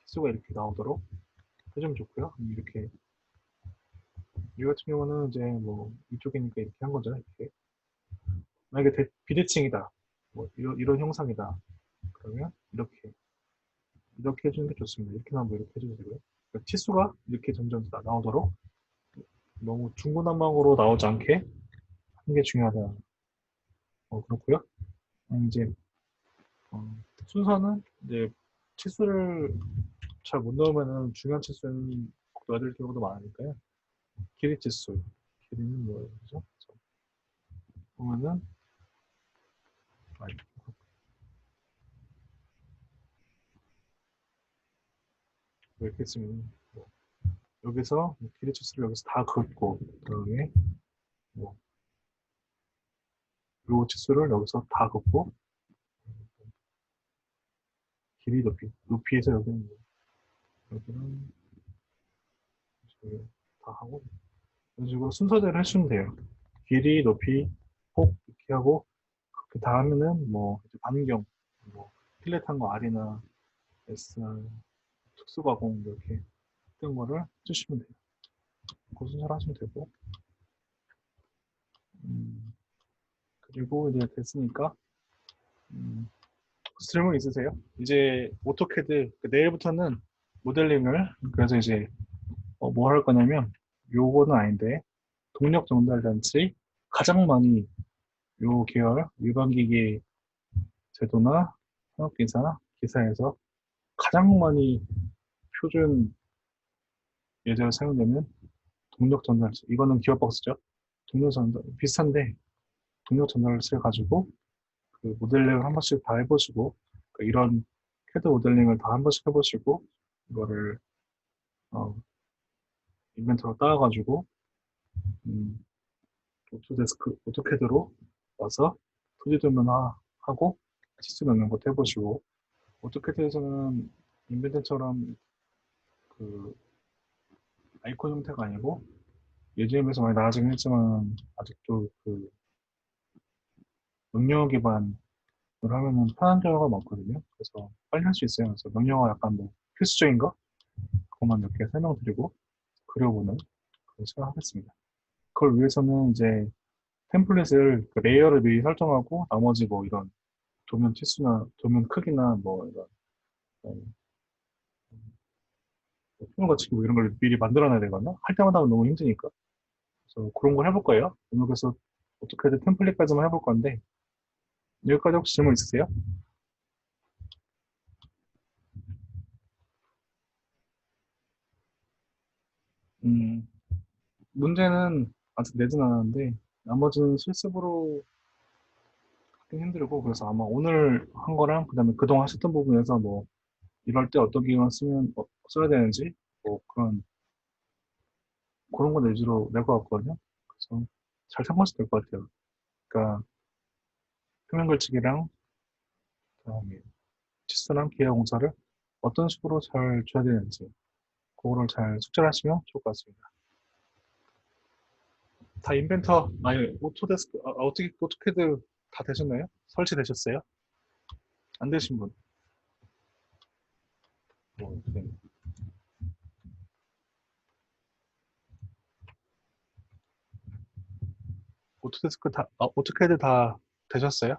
치수가 이렇게 나오도록 해주면 좋고요. 이렇게 이 같은 경우는 이제 뭐 이쪽이니까 이렇게 한 거죠. 이렇게 만약에 비대칭이다, 뭐 이런 형상이다. 그러면 이렇게 해주는 게 좋습니다. 이렇게 나오면 이렇게 해주면 되고요. 그러니까 치수가 이렇게 점점 나오도록 너무 중구난방으로 나오지 않게 하는 게 중요하다. 그렇고요. 이제 순서는 이제 치수를 잘 못 넣으면은 중요한 치수는 꼭 넣어야 될 경우도 많으니까요. 길이 치수, 길이는 뭐죠? 보면은 이렇게 있으면 뭐 여기서 길이 치수를 여기서 다 긋고 그다음에 뭐 요 치수를 여기서 다 긋고 길이 높이에서 여기는 다 하고 이런 식으로 순서대로 해주면 돼요. 길이, 높이, 폭 이렇게 하고 그 다음에는 뭐 이제 반경, 뭐 필렛한 거 R이나 SR, 특수가공 이렇게 했던 거를 해주시면 돼요. 그 순서로 하시면 되고 그리고 이제 됐으니까 혹시 질문 있으세요? 이제 오토캐드 내일부터는 모델링을 그래서 이제 뭐 할 거냐면 요거는 아닌데 동력 전달 장치 가장 많이 요 계열 일반기기 제도나 산업기사 기사에서 가장 많이 표준 예제로 사용되는 동력 전달체 이거는 기어박스죠. 동력 전달 비슷한데 동력 전달체를 가지고 그 모델링을 한 번씩 다 해보시고 그러니까 이런 캐드 모델링을 다 한 번씩 해보시고 이거를 어, 인벤터로 따와가지고 오토데스크 오토캐드로 와서 2D 도면화하고 치수 넣는 것도 해보시고 오토캐드에서는 인벤터처럼 그 아이콘 형태가 아니고 예제임에서 많이 나아지긴 했지만 아직도 그 명령어 기반으로 하면은 편한 경우가 많거든요. 그래서 빨리 할 수 있어요. 그래서 명령어 약간 뭐 필수적인 거 그것만 몇 개 설명드리고 그려보는 그걸 시작하겠습니다. 그걸 위해서는 이제 템플릿을 그 레이어를 미리 설정하고 나머지 뭐 이런 도면 치수나 도면 크기나 뭐 이런 표현 거치기 뭐 이런 걸 미리 만들어놔야 되거나 할 때마다 하면 너무 힘드니까 그래서 그런 걸 해볼 거예요. 오늘 그래서 어떻게든 템플릿까지만 해볼 건데 여기까지 혹시 질문 있으세요? 음, 문제는 아직 내진 않았는데 나머지는 실습으로 하긴 힘들고 그래서 아마 오늘 한 거랑 그다음에 그동안 하셨던 부분에서 뭐 이럴 때 어떤 기능을 쓰면 써야 되는지 뭐 그런 거 위주로 낼 것 같거든요. 그래서 잘 참고하시면 될 것 같아요. 그러니까 표면 걸치기랑 그다음에 치수랑 기하 공사를 어떤 식으로 잘 줘야 되는지 그거를 잘 숙지를 하시면 좋을 것 같습니다. 다 인벤터 아니 오토데스크 어떻게 오토캐드 다 되셨나요? 설치되셨어요? 안 되신 분? 네. 오토데스크 오토캐드 다 되셨어요?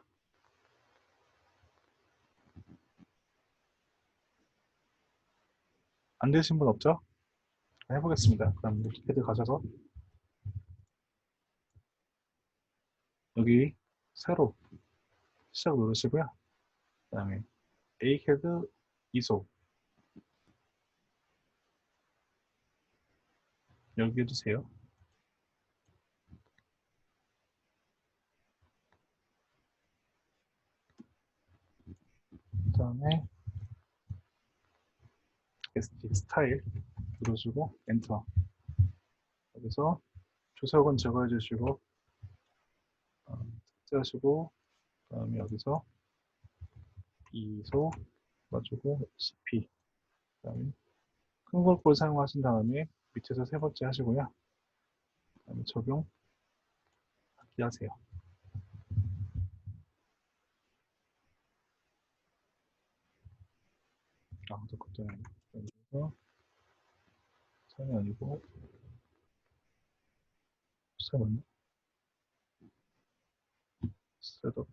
안 되신 분 없죠? 해보겠습니다. 그럼 오토캐드 가셔서 여기 새로 시작 누르시고요. 그다음에 A캐드 이소 여기 해주세요. 그다음에 SD 스타일 누르시고 엔터. 여기서 주석은 제거해 주시고 삭제하시고 그다음에 여기서 이소 가지고 CP 그다음에 큰 걸꼴 사용하신 다음에 밑에서 세 번째 하시고요. 그다음에 적용 하기 하세요. 아무도 걱정 안 해요. 여기서 사용이 아니고 잠깐만요. 셋업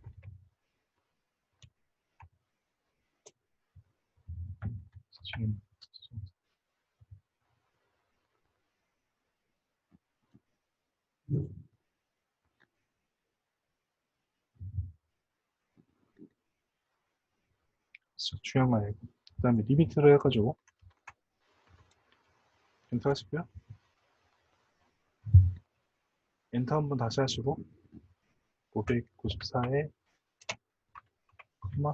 지금 중요한 거 아니고 그다음에 리미트를 해가지고 엔터 하시고요. 엔터 한번 다시 하시고 594에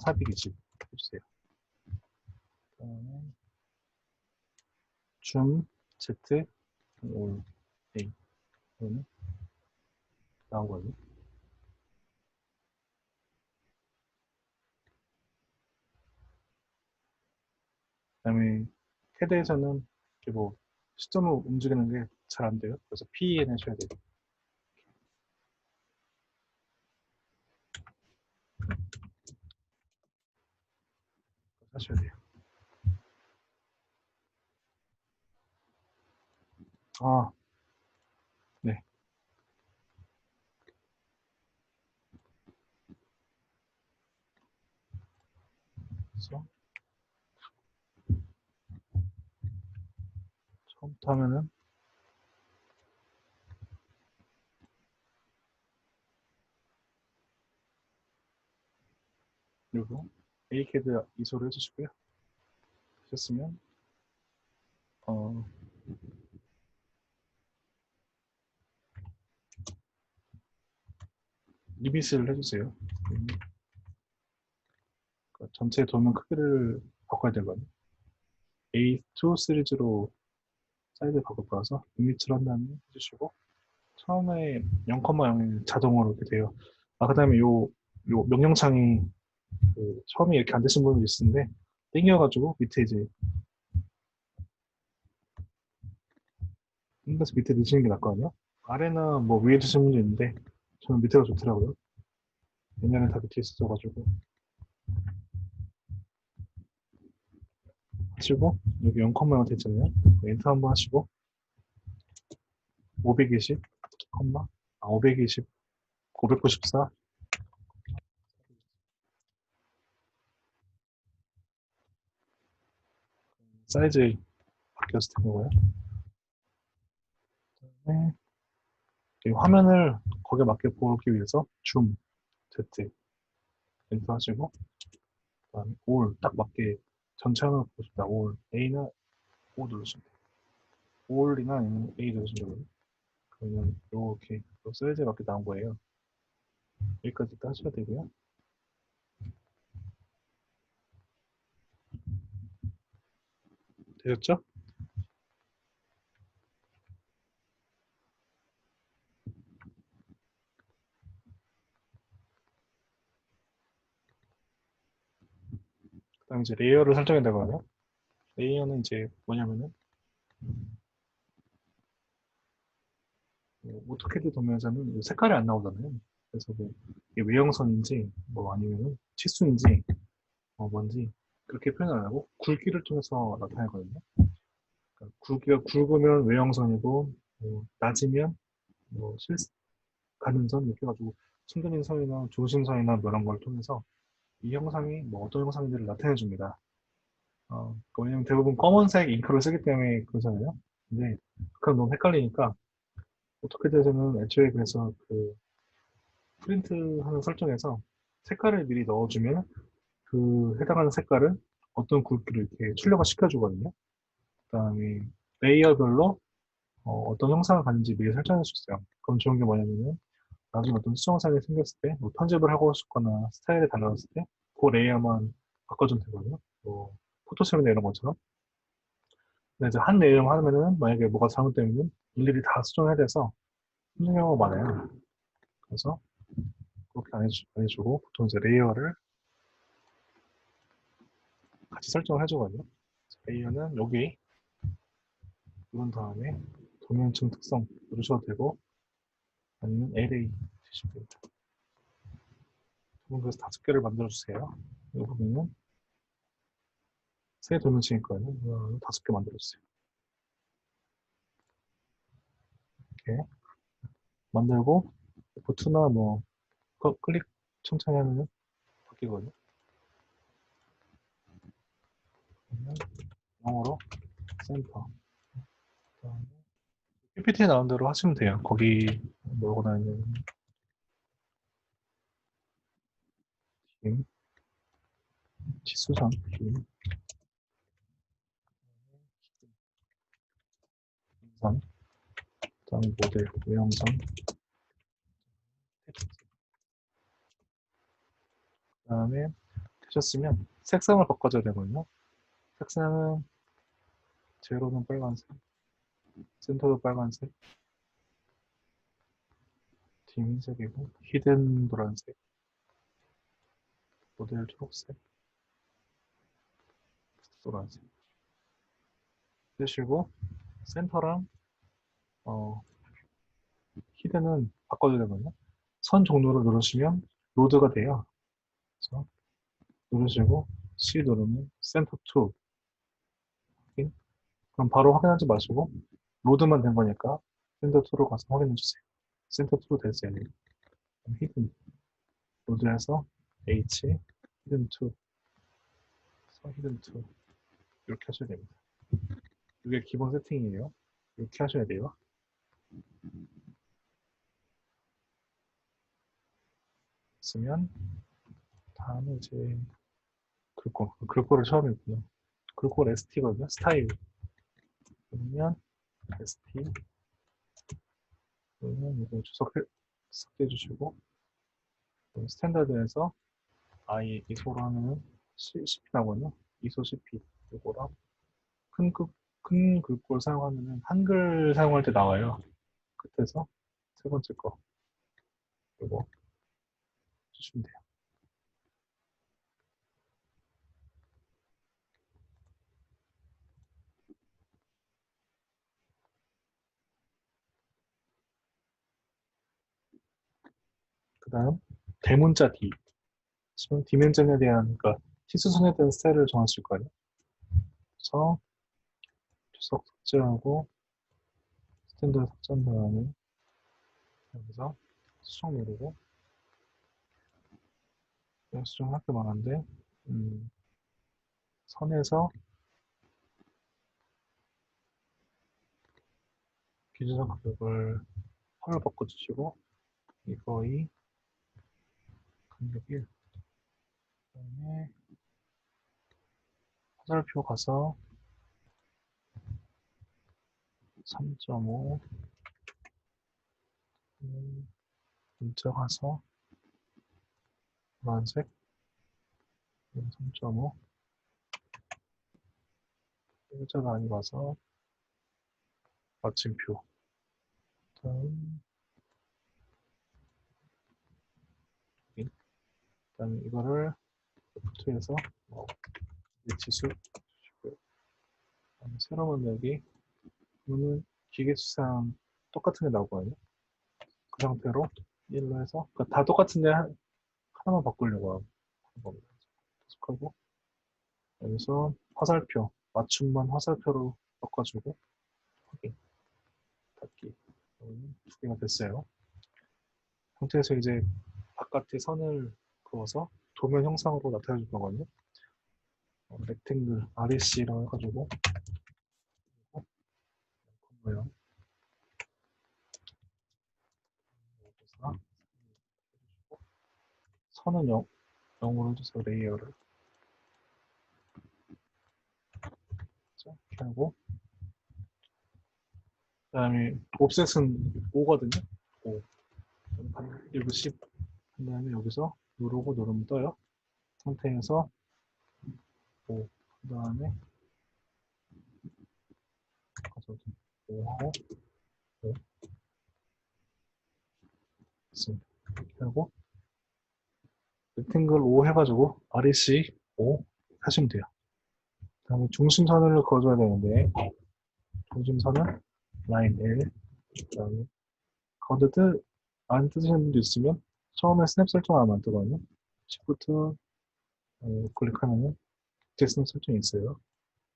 420 해주세요. 그다음에 줌 Z 올 A 이거는 나온 거예요. 그다음에 캐드에서는 이렇게 뭐 시점을 움직이는 게 잘 안 돼요. 그래서 P 해내셔야 돼요. 하셔야 돼요. 아, 네. 컴퓨터 하면은 그리고 A캐드 이소를 해주시고요. 되셨으면 리밋을 해주세요. 전체 도면 크기를 바꿔야 되거든요. A2 시리즈로 사이즈 바꿀 거라서 리밋을 한 다음에 해주시고 처음에 0,0이 자동으로 이렇게 돼요. 그 다음에 요 명령창이 처음에 이렇게 안 되신 분들이 있는데 땡겨가지고 밑에 이제 땡겨서 밑에 넣으시는 게 낫거든요. 아래는 뭐 위에 두시는 분도 있는데 저는 밑에가 좋더라고요. 옛날엔 다 밑에 있었어가지고 하시고 여기 0,0가 됐잖아요. 엔터 한번 하시고 520, 520, 594 사이즈 바뀌었을 텐거고요. 화면을 거기에 맞게 보기 위해서 줌, Z 엔터 하시고 그다음에 올 딱 맞게 전체 화면을 보고 싶다. 올 A나 O 누르시면 돼요. 올이나 아니면 A 누르시면 돼요. 그러면 이렇게 사이즈에 맞게 나온 거예요. 여기까지 딱 하셔야 되고요. 되셨죠? 그다음에 이제 레이어를 설정해야 되거든요. 레이어는 이제 뭐냐면은 오토캐드 도면에서는 색깔이 안 나오잖아요. 그래서 뭐 이게 외형선인지 뭐 아니면 치수인지 뭔지 그렇게 표현 안 하고 굵기를 통해서 나타내거든요. 그러니까 굵기가 굵으면 외형선이고 낮으면 뭐 가능선 이렇게 해가지고 순근인선이나 조심선이나 뭐 이런 걸 통해서 이 형상이 뭐 어떤 형상인지를 나타내 줍니다. 왜냐면 대부분 검은색 잉크를 쓰기 때문에 그러잖아요. 근데 그건 너무 헷갈리니까 오토캐드에서는 애초에 그래서 그 프린트 하는 설정에서 색깔을 미리 넣어주면 그 해당하는 색깔을 어떤 굵기로 이렇게 출력을 시켜주거든요. 그 다음에 레이어별로 떤 형상을 가는지 미리 설정할 수 있어요. 그럼 좋은 게 뭐냐면은 나중에 어떤 수정사항이 생겼을 때, 뭐 편집을 하고 싶거나 스타일이 달라졌을 때, 그 레이어만 바꿔주면 되거든요. 뭐 포토샵이나 이런 것처럼. 근데 이제 한 레이어만 하면은 만약에 뭐가 잘못되면 일일이 다 수정해야 돼서 힘든 경우가 많아요. 그래서 그렇게 안 해주고 보통 이제 레이어를 같이 설정을 해주거든요. 레이어는 여기 누른 다음에 도면층 특성 누르셔도 되고 아니면 LA 주시면 됩니다. 그래서 5개를 만들어주세요. 이 부분은 새 도면층일 거예요. 5개 만들어주세요. 이렇게 만들고 F2나 뭐 클릭 천천히 하면 바뀌거든요. 그러면 영어로 센터 PPT에 나온 대로 하시면 돼요. 거기 뭐거나 있는 팀, 치수선, 팀, 인선, 그다음에 모델, 외형선, 그다음에 되셨으면 색상을 바꿔줘야 되거든요. 색상은 제로는 빨간색, 센터도 빨간색, 팀 흰색이고 히든 노란색, 모델 초록색, 노란색. 쓰시고 센터랑 어, 히든은 바꿔줘야 되거든요. 선 종류를 누르시면 로드가 돼요. 그래서 누르시고 C 누르면 센터 2 확인. 그럼 바로 확인하지 마시고 로드만 된 거니까 센터 2로 가서 확인해 주세요. 센터 2로 됐어요. 히든 로드해서 H 히든 2 히든 2 이렇게 하셔야 됩니다. 이게 기본 세팅이에요. 이렇게 하셔야 돼요. 쓰면 다음에 이제 글꼴을 처음 했고요. 글꼴 ST거든요. 스타일. 그러면 ST. 그러면 이거 삭제해 주시고 스탠다드에서 이소로 하면 CP 나거든요. 이소 CP 이거랑 큰 글꼴 사용하면 한글 사용할 때 나와요. 끝에서 세 번째 거 이거 주시면 돼요. 그 다음 대문자 D. 지금 디멘전에 대한 그러니까 치수선에 대한 스타일을 정하실 거예요. 그래서 주석 삭제하고 스탠다드 삭제한 다음에 여기서 수정 누르고 수정할 게 많은데 선에서 기준선 간격을 헐 바꿔주시고 이거의 간격 1 그다음에 화살표 가서 3.5 문자 가서 노란색 3.5 문자가 많이 가서 마침표 다음 그다음에 이거를 F2에서 지수 주시고요. 세로 만들기 이거는 기계수상 똑같은 게 나오거든요. 그 상태로 1로 해서 그러니까 다 똑같은데 하나만 바꾸려고 하는 겁니다. 계속하고 여기서 화살표 맞춤만 화살표로 바꿔주고 확인 닫기 두 개가 됐어요. 상태에서 이제 바깥에 선을 그어서 도면 형상으로 나타내 줄 거거든요. 렉탱글 REC라고 해가지고 모양 여기서 선은 0으로 해주세요. 레이어를 이렇게 하고 그 다음에 옵셋은 5거든요. 5 여기 10 그 다음에 여기서 누르고 누르면 떠요. 상태에서 5 그 다음에 5하고 5 있습니다. 이렇게 하고 렉탱글 5 해가지고 REC 5 하시면 돼요. 그 다음에 중심선을 그어줘야 되는데 중심선은 라인 L 그 다음에 가운데 안 뜨시는 분도 있으면 처음에 스냅 설정하면 안 뜨거든요. Shift 클릭하면 밑에 스냅 설정이 있어요.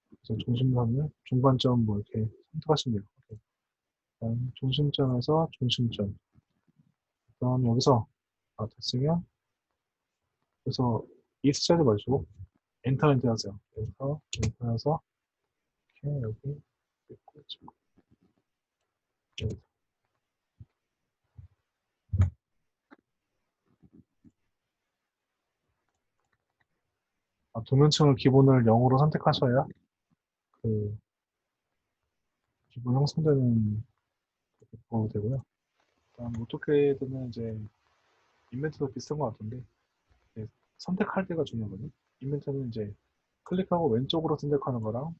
그래서 중심선을 중간점 뭐 이렇게 선택하시면 돼요. 그다음 중심점에서 중심점. 그다음 여기서 됐으면 그래서 ESC 하지 마시고 엔터 하세요. 엔터해서 이렇게 여기 있고 여기. 도면층을 기본을 0으로 선택하셔야 그 기본 형성되는 거 되고요. 그다음 오토캐드는 이제 인벤트도 비슷한 것 같은데 선택할 때가 중요하거든요. 인벤트는 이제 클릭하고 왼쪽으로 선택하는 거랑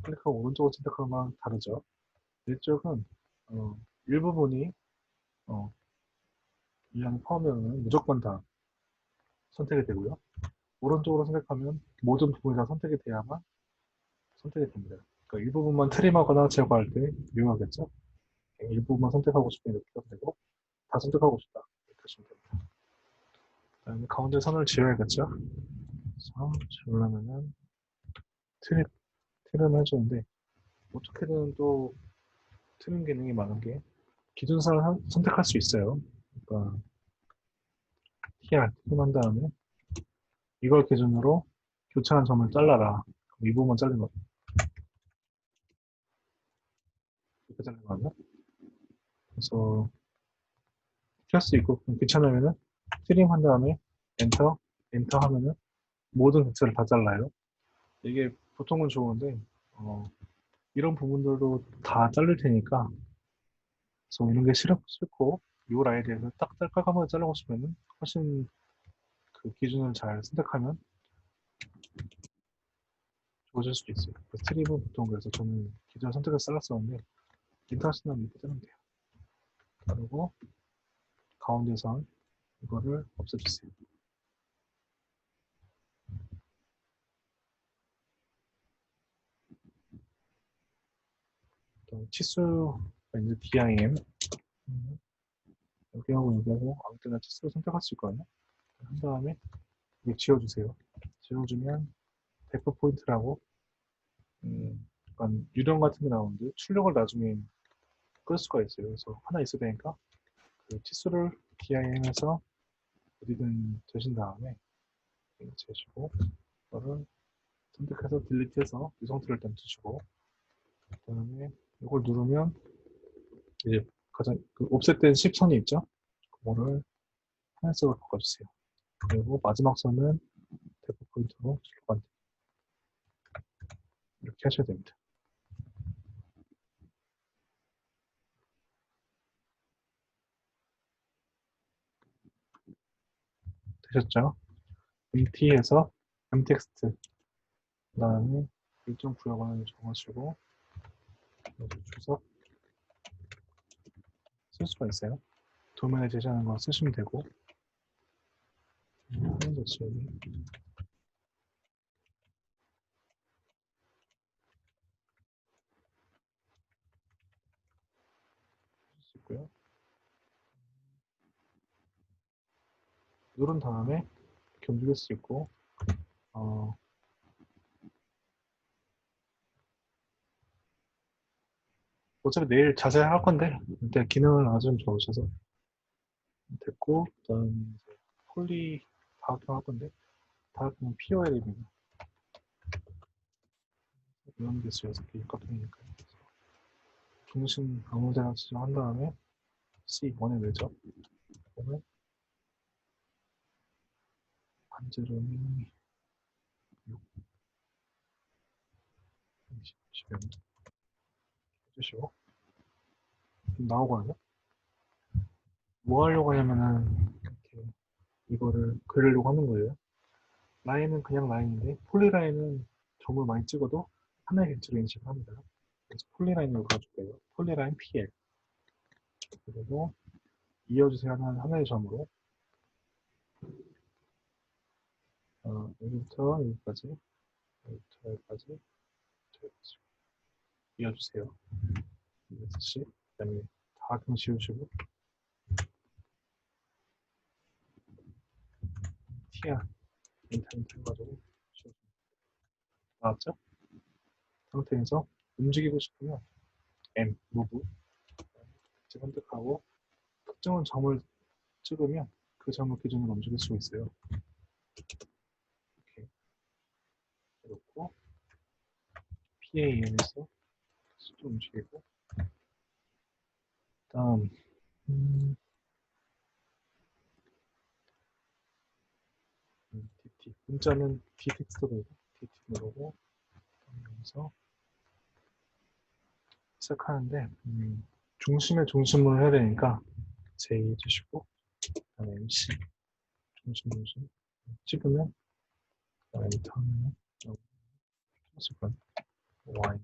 클릭하고 오른쪽으로 선택하는 거랑 다르죠. 왼쪽은 일부분이 이 안에 포함되면 무조건 다 선택이 되고요. 오른쪽으로 선택하면 모든 부분이 다 선택이 돼야만 선택이 됩니다. 그러니까 일부분만 트림하거나 제거할 때 유용하겠죠. 일부분만 선택하고 싶으면 이렇게 하면 되고 다 선택하고 싶다 이렇게 하시면 됩니다. 그다음에 가운데 선을 지어야겠죠. 그래서 지으려면은 트림 해주는데 어떻게든 또 트림 기능이 많은 게 기준선을 선택할 수 있어요. 그러니까 TR 트림한 다음에 이걸 기준으로 교차한 점을 잘라라. 이 부분만 잘린 거. 이렇게 잘리거든요. 그래서 이렇게 할 수 있고, 귀찮으면은 트림 한 다음에 엔터, 엔터 하면은 모든 객체를 다 잘라요. 이게 보통은 좋은데, 이런 부분들도 다 자를 테니까, 그래서 이런 게 싫고, 이 라인에 대해서 딱 깔끔하게 자르고 싶으면은 훨씬 그 기준을 잘 선택하면 좋아질 수도 있어요. 트립은 보통 그래서 저는 기존 선택해서 잘랐었는데, 엔터 하시면 이렇게 자르면 돼요. 그리고 가운데선 이거를 없애주세요. 또 치수가 이제 DIM 여기하고 여기하고 아무 때나 치수를 선택할 수 있거든요. 한 다음에 이거 지워주세요. 지워주면 데프 포인트라고 약간 유령 같은 게 나오는데 출력을 나중에 끌 수가 있어요. 그래서 하나 있어야 되니까 그 치수를 DIM에서 어디든 되신 다음에 이거 재시고 이거를 선택해서 딜리트해서 이 상태를 일단 두시고 그 다음에 이걸 누르면 이제 가장 그 옵셋된 10선이 있죠? 그거를 하얀색으로 바꿔주세요. 그리고 마지막 선은 데프 포인트로 출력한 이렇게 하셔야 됩니다. 되셨죠? MT에서 m텍스트 그 다음에 일정 구역을 정하시고 여기 주석 쓸 수가 있어요. 도면에 제시하는 거 쓰시면 되고 화면 자체를 쓸 수 있고요. 누른 다음에 이렇게 움직일 수 있고 어, 어차피 내일 자세히 할 건데 일단 기능을 아주 좀 적으셔서 됐고 그다음에 이제 폴리 다각형 할 건데 다각형 POL입니다. 이런 게 쓰여서 일각형이니까요. 중심 아무 데나 지정한 다음에 C1에 매죠. 그러면 반지름이 6, 20, 10여 해주시고 나오거든요. 뭐 하려고 하냐면은 이렇게 이거를 그리려고 하는 거예요. 라인은 그냥 라인인데 폴리라인은 점을 많이 찍어도 하나의 객체로 인식을 합니다. 그래서 폴리라인으로 가줄게요. 폴리라인 PL 그리고 이어주세요 하는 하나의 점으로 여기부터 여기까지 여기부터 여기까지 이어주세요. 다시 그다음에 다각형 지우시고 티야 인터넷 해가지고 지워줍니다. 나왔죠? 상태에서 움직이고 싶으면 M, 무브 선택하고 특정한 점을 찍으면 그 점을 기준으로 움직일 수 있어요. 이렇게 해놓고 PAM에서 좀 움직이고 다음 DT 문자는 D 텍스트 누르고 DT 누르고 여기서 시작하는데 중심에 중심으로 해야 되니까 J 해주시고 그다음에 MC 중심 찍으면 그다음에 엔터 하면 여기 찍었을 거예요. Y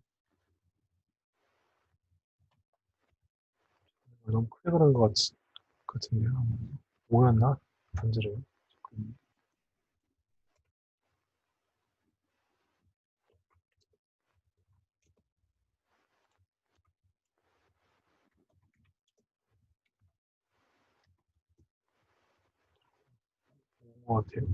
너무 크게 그런 것 같은데요. 뭐였나? 반지를 것 같아요.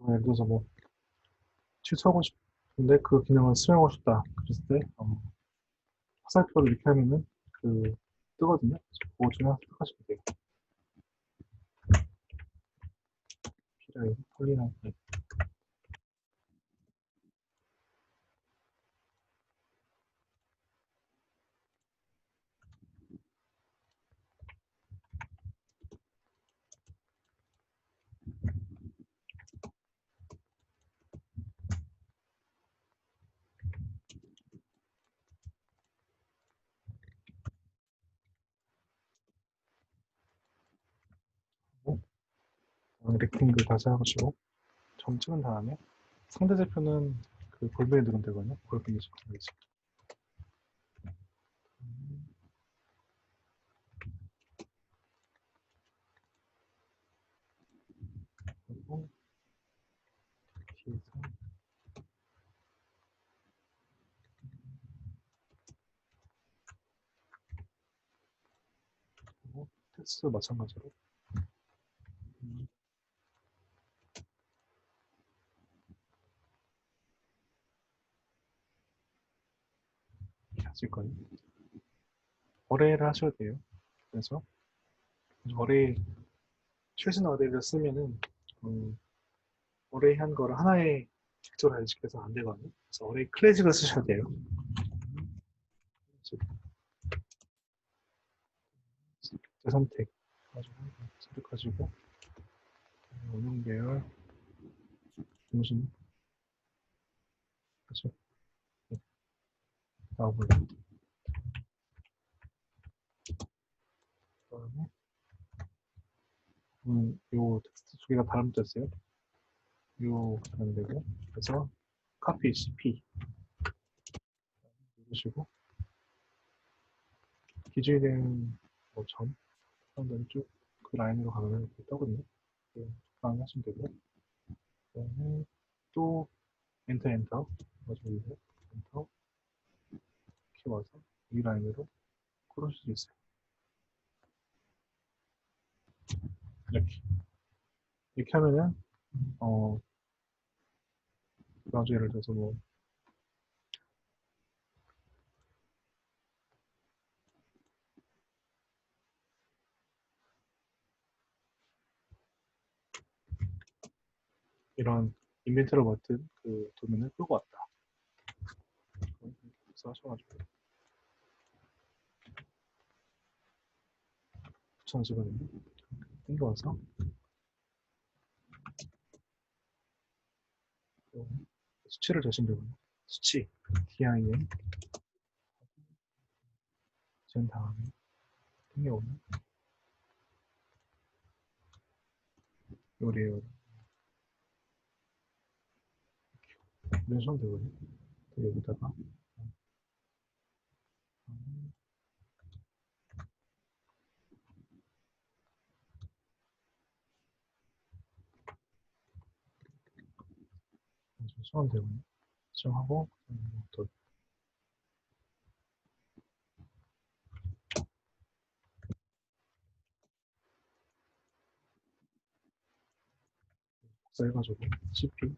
예를 들어서 뭐 취소하고 싶은데 그 기능을 수행하고 싶다. 그랬을 때 화살표를 이렇게 하면은 그 뜨거든요. 그거 중에 하나 선택하시면 돼요. 네, 폴리나. 네. 렉팅글 다시 해가지고 점 찍은 다음에 상대 대표는 그 골뱅이 누르면 되거든요. 골뱅이 찍고 그리고 뒤에서 그리고 테스트 마찬가지로 이렇게 하실 거예요. 어레이를 하셔도 돼요. 그래서 어레이 최신 어레이를 쓰면은 어레이 한 거를 하나의 벡터로 인식해서 안 되거든요. 그래서 어레이 클래식을 쓰셔야 돼요. 재선택 가지고 선택하시고 운영 계열 중심 다시 나오고요. 그다음에 요 텍스트 두 개가 다름졌어요. 요 하면 되고 그래서 카피 CP 누르시고 기준이 된 점 한번 쭉그 라인으로 가면 이렇게 떠거든요. 적당히 하시면 되고 그다음에 또 엔터 가지고 이제 엔터 이렇게 와서 이 라인으로 끌어줄 수 있어요. 이렇게 하면은 나중에 예를 들어서 뭐 이런 인벤트로 버튼 그 도면을 끌고 왔다. 그래서 하셔가지고 붙여지거든요. 땡겨와서 수치를 재시면 되거든요. 수치 DIM 전 다음에 땡겨오면 요래요. 이런 식으로 되거든요. 여기다가 수정 되거든요. 수정하고 또 복사해가지고 CP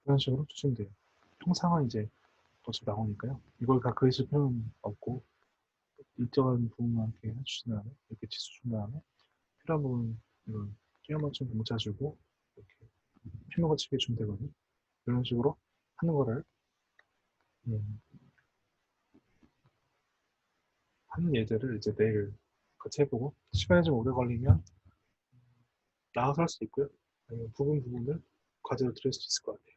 그런 식으로 주시면 돼요. 통상은 이제 어차피 나오니까요. 이걸 다 그리실 필요는 없고 일정한 부분만 이렇게 해주신 다음에 이렇게 치수 준 다음에 필요한 부분 이런 끼워 맞춘 공짜 주고 이렇게 피부가 치게 준다거나 이런 식으로 하는 거를 음, 하는 예제를 이제 내일 같이 해보고 시간이 좀 오래 걸리면 나가서 할 수 있고요. 아니면 부분 부분을 과제로 드릴 수 있을 것 같아요.